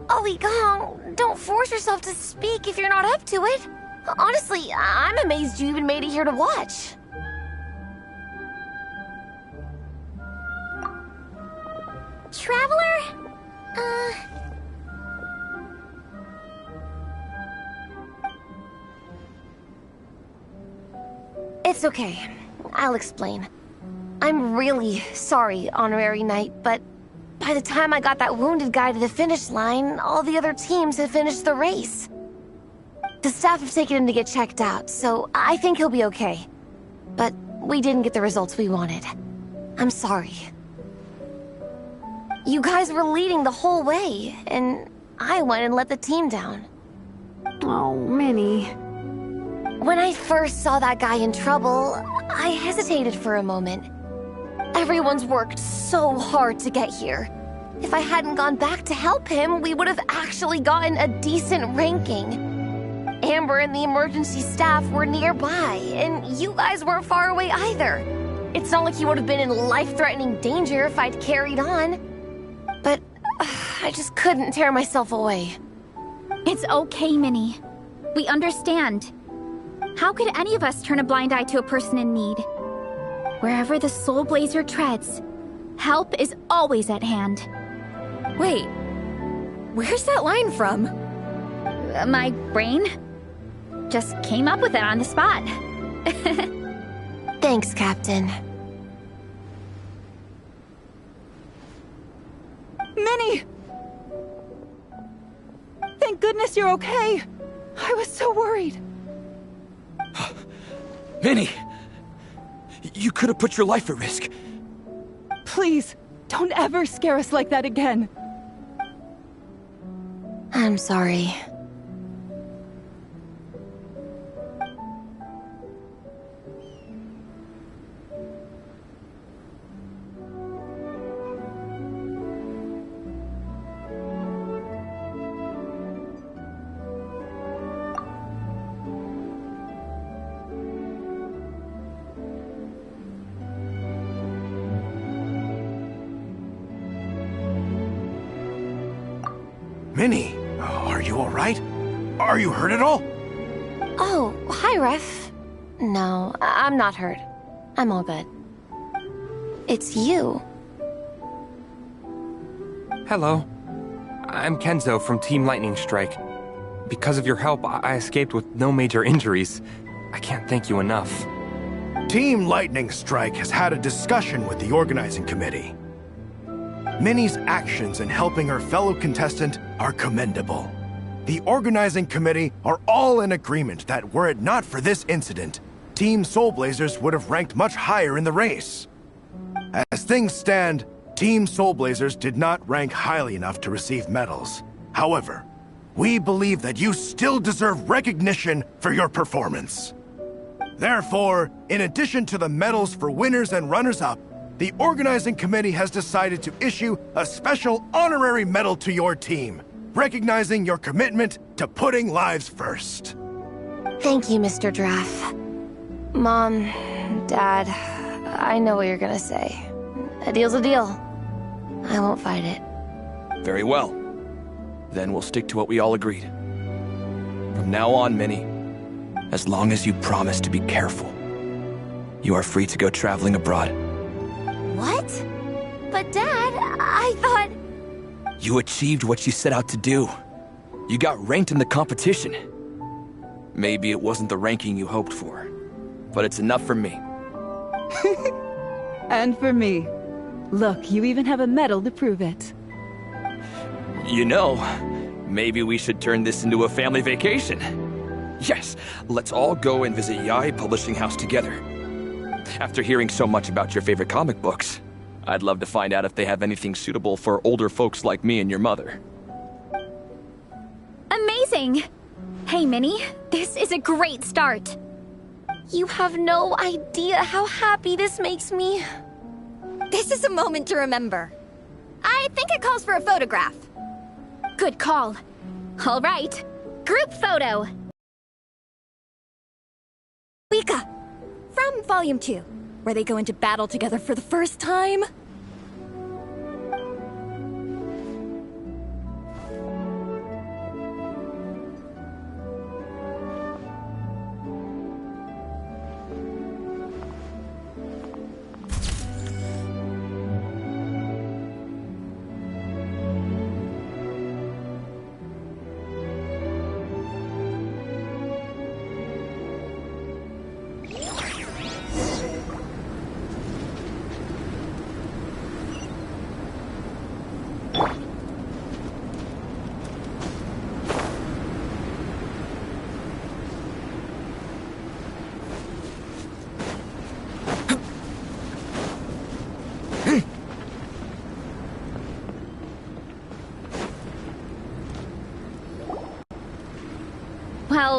Ollie Gong, don't force yourself to speak if you're not up to it. Honestly, I'm amazed you even made it here to watch. Traveler? It's okay. I'll explain. I'm really sorry, Honorary Knight, but by the time I got that wounded guy to the finish line, all the other teams had finished the race. The staff have taken him to get checked out, so I think he'll be okay. But we didn't get the results we wanted. I'm sorry. You guys were leading the whole way, and I went and let the team down. Oh, Minnie. When I first saw that guy in trouble, I hesitated for a moment. Everyone's worked so hard to get here. If I hadn't gone back to help him, we would have actually gotten a decent ranking. Amber and the emergency staff were nearby, and you guys weren't far away either. It's not like he would have been in life-threatening danger if I'd carried on. But I just couldn't tear myself away. It's okay, Minnie. We understand. How could any of us turn a blind eye to a person in need? Wherever the Soul Blazer treads, help is always at hand. Wait, where's that line from? My brain just came up with it on the spot. Thanks, Captain. Minnie! Thank goodness you're okay. I was so worried. Minnie! You could have put your life at risk. Please, don't ever scare us like that again. I'm sorry. Minnie, are you all right? Are you hurt at all? Oh, hi, Ref. No, I'm not hurt. I'm all good. It's you. Hello. I'm Kenzo from Team Lightning Strike. Because of your help, I escaped with no major injuries. I can't thank you enough. Team Lightning Strike has had a discussion with the organizing committee. Minnie's actions in helping her fellow contestant are commendable. The organizing committee are all in agreement that were it not for this incident, Team Soul Blazers would have ranked much higher in the race. As things stand, Team Soul Blazers did not rank highly enough to receive medals. However, we believe that you still deserve recognition for your performance. Therefore, in addition to the medals for winners and runners-up, the organizing committee has decided to issue a special honorary medal to your team, recognizing your commitment to putting lives first. Thank you, Mr. Draff. Mom, Dad, I know what you're gonna say. A deal's a deal. I won't fight it. Very well. Then we'll stick to what we all agreed. From now on, Minnie, as long as you promise to be careful, you are free to go traveling abroad. What? But Dad, I thought... You achieved what you set out to do. You got ranked in the competition. Maybe it wasn't the ranking you hoped for, but it's enough for me. And for me. Look, you even have a medal to prove it. You know, maybe we should turn this into a family vacation. Yes, let's all go and visit Yae Publishing House together. After hearing so much about your favorite comic books, I'd love to find out if they have anything suitable for older folks like me and your mother. Amazing! Hey, Minnie, this is a great start. You have no idea how happy this makes me. This is a moment to remember. I think it calls for a photograph. Good call. All right, group photo. Wika, from Volume 2, where they go into battle together for the first time.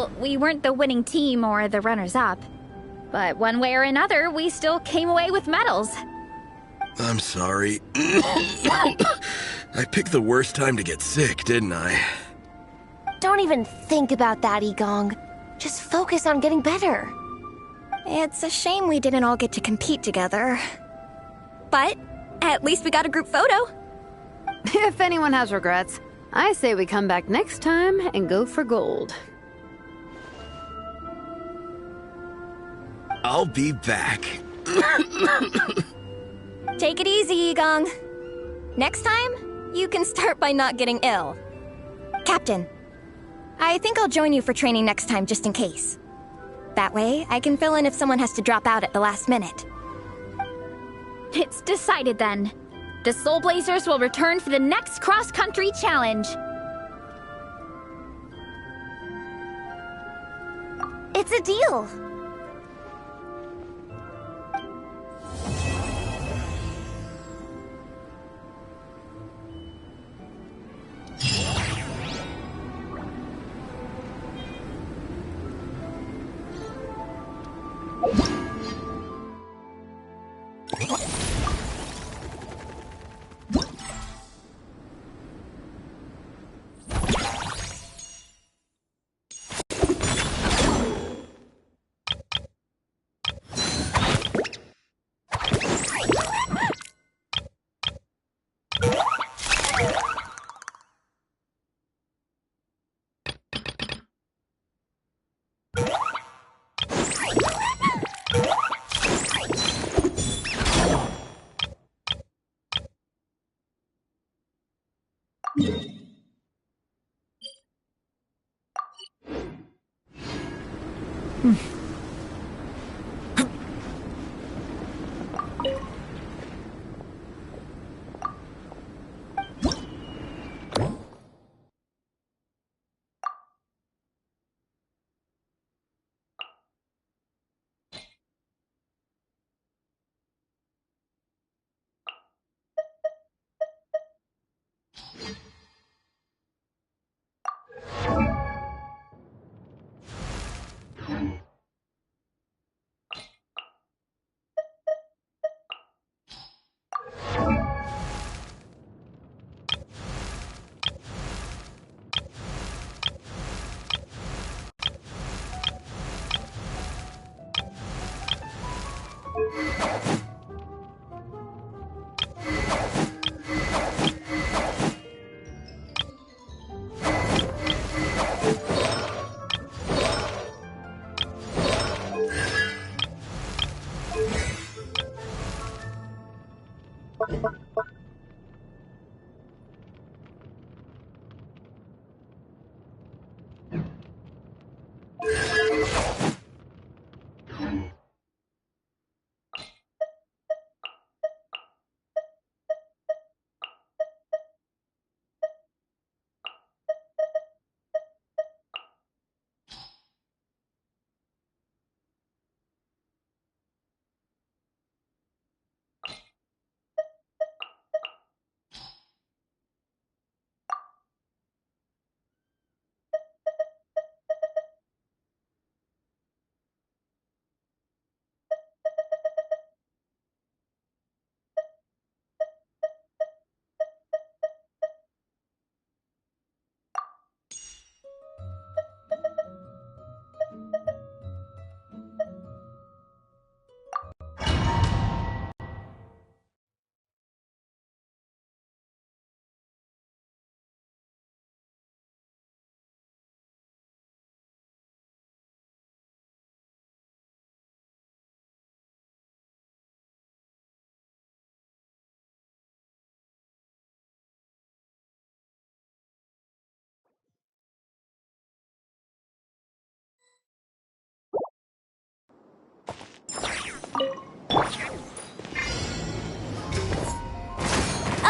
Well, we weren't the winning team or the runners-up. But one way or another, we still came away with medals. I'm sorry. I picked the worst time to get sick, didn't I? Don't even think about that, Igong. Just focus on getting better. It's a shame we didn't all get to compete together. But at least we got a group photo. If anyone has regrets, I say we come back next time and go for gold. I'll be back. Take it easy, Igong. Next time, you can start by not getting ill. Captain, I think I'll join you for training next time just in case. That way, I can fill in if someone has to drop out at the last minute. It's decided then. The Soul Blazers will return for the next cross-country challenge. It's a deal.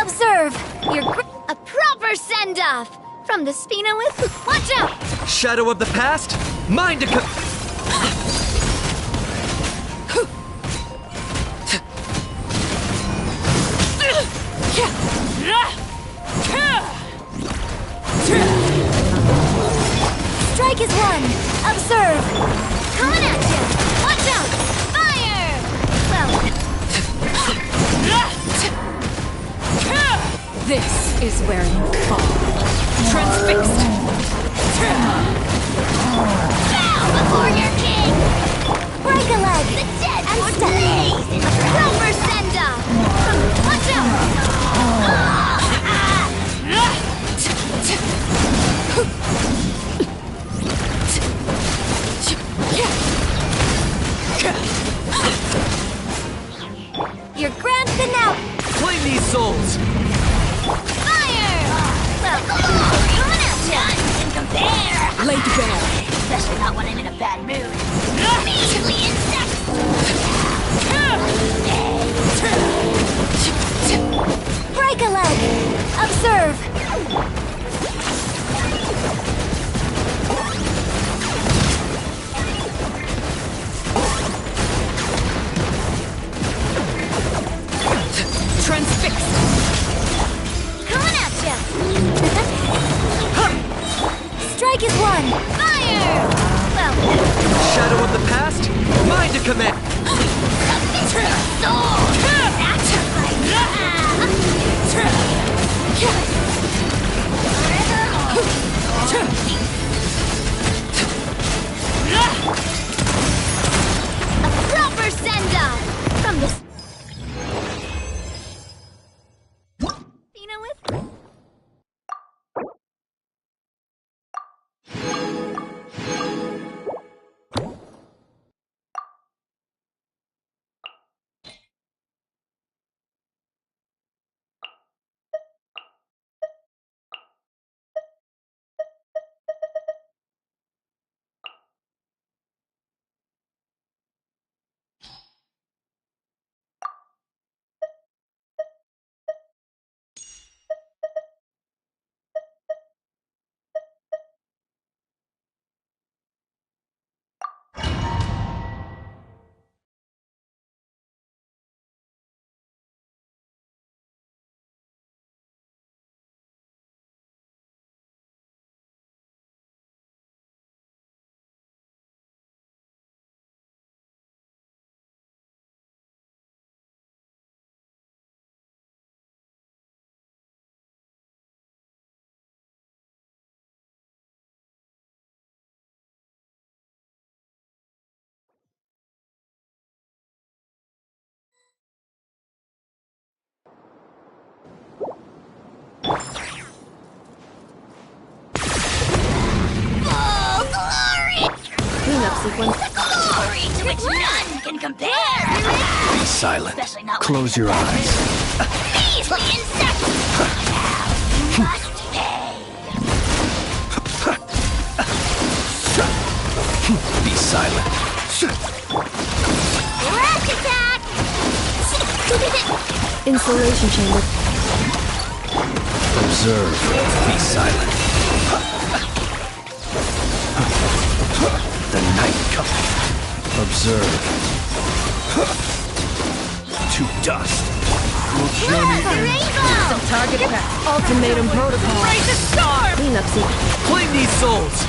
Observe! A proper send-off! From the Spina with... Watch out! Shadow of the past, mind to Strike is one! where you fall. Transfixed! Bow before your king! Break a leg! The dead would blaze in proper send-up! Watch out! Your grand finale! Claim these souls! Fire! Well, glory! Coming out, none can compare! Laid bare! Especially not when I'm in a bad mood. Measly insect! Break a leg! Observe! Transfixed! Coming at ya! Strike is one! Fire! Well, Shadow of the past, mine to command! a proper send-up! From this... Sequence. Glory to which none can compare! Be silent. Close your eyes. Measly insect! Now you must pay! Be silent. Rash attack! Insulation chamber. Observe. Be silent. The night comes. Observe. To dust. Rainbow! Target pack. Ultimatum protocol. Raise the storm! Cleanup sequence. Claim these souls!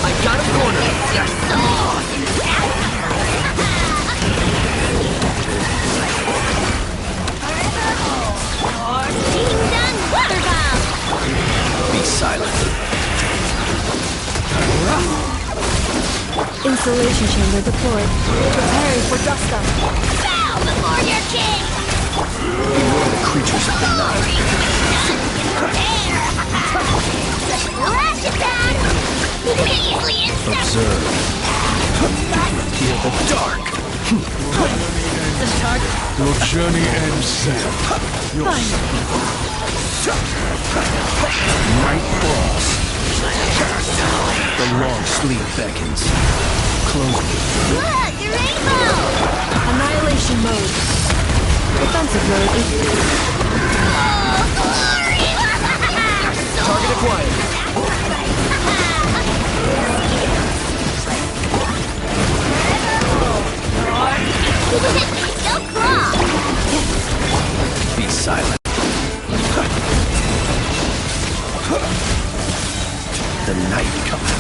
I got him cornered! Your soul! Team done! Water bomb! Be silent. Insulation chamber deployed. Preparing for dust-up. Bow before your king! Beware the creatures of the night. Rash attack! Measly insect! Observe. Hear the dark. Your journey ends safe. Night falls. The long sleep beckons. Close it. Look, the rainbow! Annihilation mode. Defensive mode. Oh, glory! Target acquired. Still claw! Be silent. The night comes.